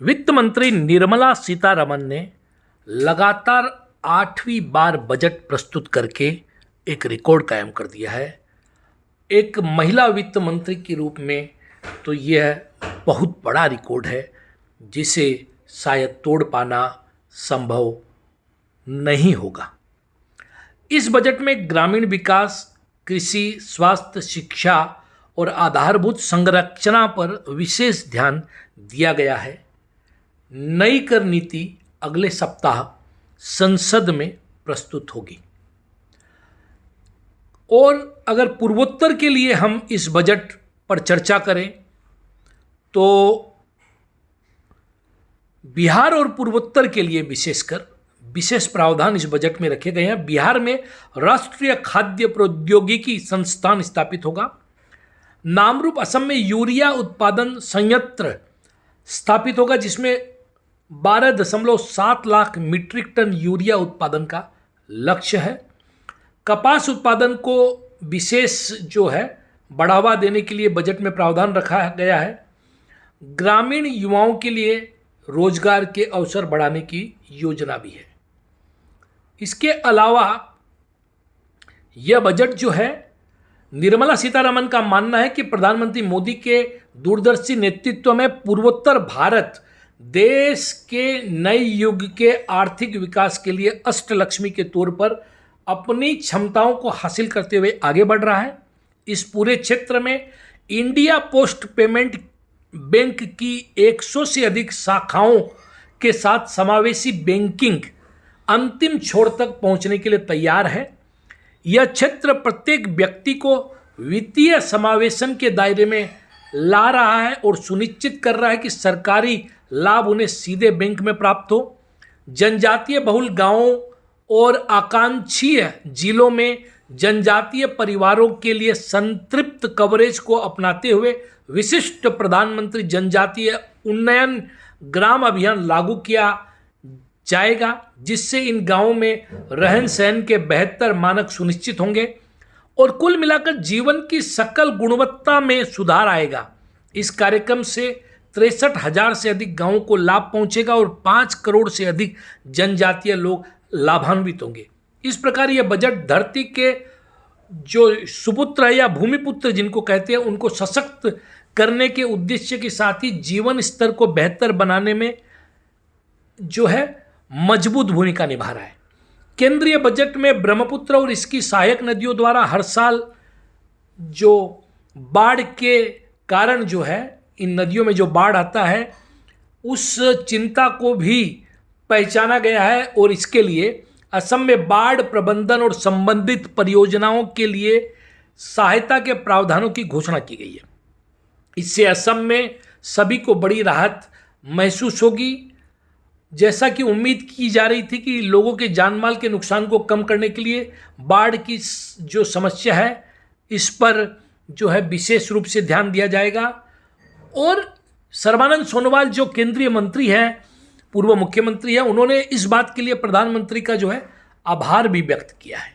वित्त मंत्री निर्मला सीतारमण ने लगातार 8वीं बार बजट प्रस्तुत करके एक रिकॉर्ड कायम कर दिया है। एक महिला वित्त मंत्री के रूप में तो यह बहुत बड़ा रिकॉर्ड है जिसे शायद तोड़ पाना संभव नहीं होगा। इस बजट में ग्रामीण विकास, कृषि, स्वास्थ्य, शिक्षा और आधारभूत संरचना पर विशेष ध्यान दिया गया है। नई कर नीति अगले सप्ताह संसद में प्रस्तुत होगी। और अगर पूर्वोत्तर के लिए हम इस बजट पर चर्चा करें तो बिहार और पूर्वोत्तर के लिए विशेषकर विशेष प्रावधान इस बजट में रखे गए हैं। बिहार में राष्ट्रीय खाद्य प्रौद्योगिकी संस्थान स्थापित होगा। नामरूप असम में यूरिया उत्पादन संयंत्र स्थापित होगा जिसमें 12.7 लाख मीट्रिक टन यूरिया उत्पादन का लक्ष्य है। कपास उत्पादन को विशेष बढ़ावा देने के लिए बजट में प्रावधान रखा गया है। ग्रामीण युवाओं के लिए रोजगार के अवसर बढ़ाने की योजना भी है। इसके अलावा यह बजट निर्मला सीतारमण का मानना है कि प्रधानमंत्री मोदी के दूरदर्शी नेतृत्व में पूर्वोत्तर भारत देश के नए युग के आर्थिक विकास के लिए अष्टलक्ष्मी के तौर पर अपनी क्षमताओं को हासिल करते हुए आगे बढ़ रहा है। इस पूरे क्षेत्र में इंडिया पोस्ट पेमेंट बैंक की 100 से अधिक शाखाओं के साथ समावेशी बैंकिंग अंतिम छोर तक पहुंचने के लिए तैयार है। यह क्षेत्र प्रत्येक व्यक्ति को वित्तीय समावेशन के दायरे में ला रहा है और सुनिश्चित कर रहा है कि सरकारी लाभ उन्हें सीधे बैंक में प्राप्त हो। जनजातीय बहुल गांवों और आकांक्षीय जिलों में जनजातीय परिवारों के लिए संतृप्त कवरेज को अपनाते हुए विशिष्ट प्रधानमंत्री जनजातीय उन्नयन ग्राम अभियान लागू किया जाएगा, जिससे इन गांवों में रहन सहन के बेहतर मानक सुनिश्चित होंगे और कुल मिलाकर जीवन की सकल गुणवत्ता में सुधार आएगा। इस कार्यक्रम से 63,000 से अधिक गांवों को लाभ पहुंचेगा और 5 करोड़ से अधिक जनजातीय लोग लाभान्वित होंगे। इस प्रकार यह बजट धरती के जो सुपुत्र है या भूमिपुत्र जिनको कहते हैं उनको सशक्त करने के उद्देश्य के साथ ही जीवन स्तर को बेहतर बनाने में मजबूत भूमिका निभा रहा है। केंद्रीय बजट में ब्रह्मपुत्र और इसकी सहायक नदियों द्वारा हर साल बाढ़ के कारण इन नदियों में बाढ़ आता है उस चिंता को भी पहचाना गया है और इसके लिए असम में बाढ़ प्रबंधन और संबंधित परियोजनाओं के लिए सहायता के प्रावधानों की घोषणा की गई है। इससे असम में सभी को बड़ी राहत महसूस होगी। जैसा कि उम्मीद की जा रही थी कि लोगों के जानमाल के नुकसान को कम करने के लिए बाढ़ की जो समस्या है इस पर विशेष रूप से ध्यान दिया जाएगा। और सर्बानंद सोनोवाल जो केंद्रीय मंत्री हैं, पूर्व मुख्यमंत्री हैं, उन्होंने इस बात के लिए प्रधानमंत्री का आभार भी व्यक्त किया है।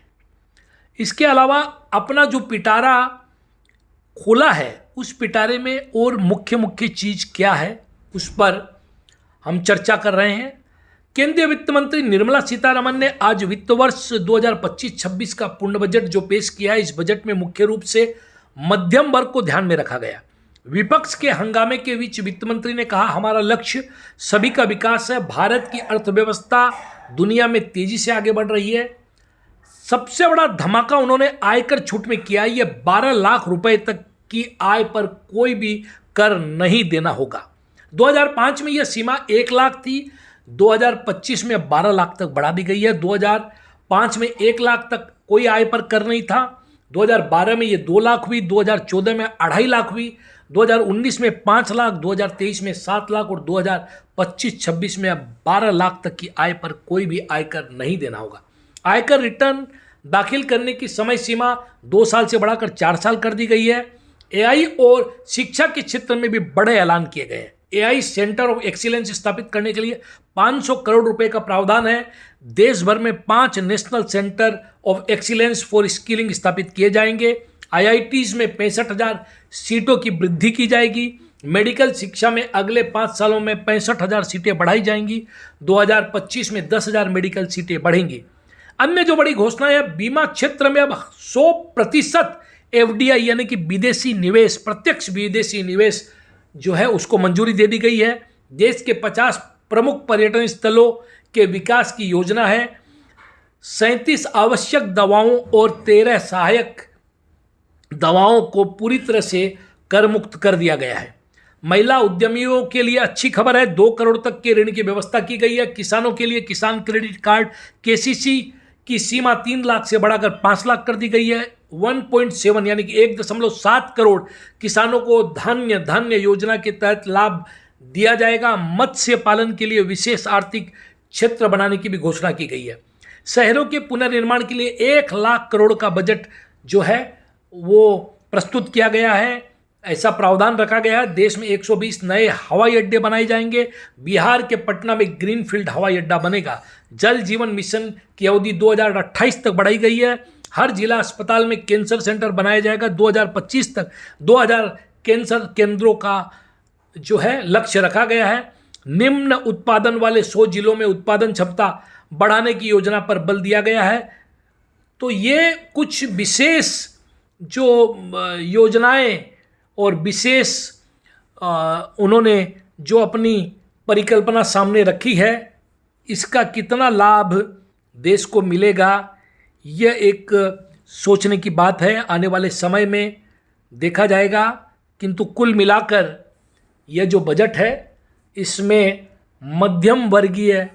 इसके अलावा अपना जो पिटारा खोला है उस पिटारे में और मुख्य चीज़ क्या है उस पर हम चर्चा कर रहे हैं। केंद्रीय वित्त मंत्री निर्मला सीतारमण ने आज वित्त वर्ष 2025-26 का पूर्ण बजट जो पेश किया है, इस बजट में मुख्य रूप से मध्यम वर्ग को ध्यान में रखा गया। विपक्ष के हंगामे के बीच वित्त मंत्री ने कहा, हमारा लक्ष्य सभी का विकास है। भारत की अर्थव्यवस्था दुनिया में तेजी से आगे बढ़ रही है। सबसे बड़ा धमाका उन्होंने आयकर छूट में किया। यह 12 लाख रुपए तक की आय पर कोई भी कर नहीं देना होगा। 2005 में यह सीमा 1 लाख थी, 2025 में 12 लाख तक बढ़ा दी गई है। 2005 में 1 लाख तक कोई आय पर कर नहीं था, 2012 में ये 2 लाख हुई, 2014 में 2.5 लाख हुई, 2019 में 5 लाख, 2023 में 7 लाख और 2025-26 में अब 12 लाख तक की आय पर कोई भी आयकर नहीं देना होगा। आयकर रिटर्न दाखिल करने की समय सीमा 2 साल से बढ़ाकर 4 साल कर दी गई है। एआई और शिक्षा के क्षेत्र में भी बड़े ऐलान किए गए हैं। एआई सेंटर ऑफ एक्सीलेंस स्थापित करने के लिए 500 करोड़ रुपए का प्रावधान है। देश भर में 5 national centre of excellence for skilling स्थापित किए जाएंगे। आईआईटीज में 65,000 सीटों की वृद्धि की जाएगी। मेडिकल शिक्षा में अगले 5 सालों में 65,000 सीटें बढ़ाई जाएंगी। 2025 में 10,000 मेडिकल सीटें बढ़ेंगी। अन्य जो बड़ी घोषणा है, बीमा क्षेत्र में अब 100% FDI यानी कि विदेशी निवेश, प्रत्यक्ष विदेशी निवेश जो है उसको मंजूरी दे दी गई है। देश के 50 प्रमुख पर्यटन स्थलों के विकास की योजना है। 37 आवश्यक दवाओं और 13 सहायक दवाओं को पूरी तरह से कर मुक्त कर दिया गया है। महिला उद्यमियों के लिए अच्छी खबर है, 2 करोड़ तक के ऋण की व्यवस्था की गई है। किसानों के लिए किसान क्रेडिट कार्ड KCC की सीमा 3 लाख से बढ़ाकर 5 लाख कर दी गई है। 1.7 यानी कि 1.7 करोड़ किसानों को धान्य योजना के तहत लाभ दिया जाएगा। मत्स्य पालन के लिए विशेष आर्थिक क्षेत्र बनाने की भी घोषणा की गई है। शहरों के पुनर्निर्माण के लिए 1 लाख करोड़ का बजट जो है वो प्रस्तुत किया गया है, ऐसा प्रावधान रखा गया है। देश में 120 नए हवाई अड्डे बनाए जाएंगे। बिहार के पटना में ग्रीनफील्ड हवाई अड्डा बनेगा। जल जीवन मिशन की अवधि 2028 तक बढ़ाई गई है। हर जिला अस्पताल में कैंसर सेंटर बनाया जाएगा। 2025 तक 2000 कैंसर केंद्रों का जो है लक्ष्य रखा गया है। निम्न उत्पादन वाले 100 जिलों में उत्पादन क्षमता बढ़ाने की योजना पर बल दिया गया है। तो ये कुछ विशेष जो योजनाएं और विशेष उन्होंने जो अपनी परिकल्पना सामने रखी है, इसका कितना लाभ देश को मिलेगा, यह एक सोचने की बात है। आने वाले समय में देखा जाएगा। किंतु कुल मिलाकर यह जो बजट है, इसमें मध्यम वर्गीय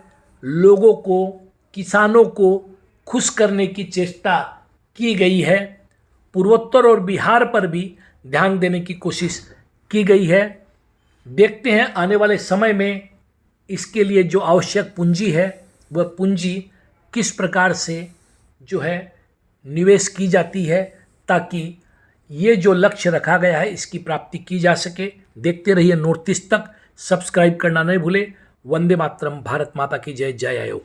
लोगों को, किसानों को खुश करने की चेष्टा की गई है। पूर्वोत्तर और बिहार पर भी ध्यान देने की कोशिश की गई है। देखते हैं आने वाले समय में इसके लिए जो आवश्यक पूंजी है, वह पूंजी किस प्रकार से जो है निवेश की जाती है, ताकि ये जो लक्ष्य रखा गया है इसकी प्राप्ति की जा सके। देखते रहिए नॉर्थ ईस्ट तक। सब्सक्राइब करना नहीं भूले। वंदे मातरम। भारत माता की जय। जय आयोग।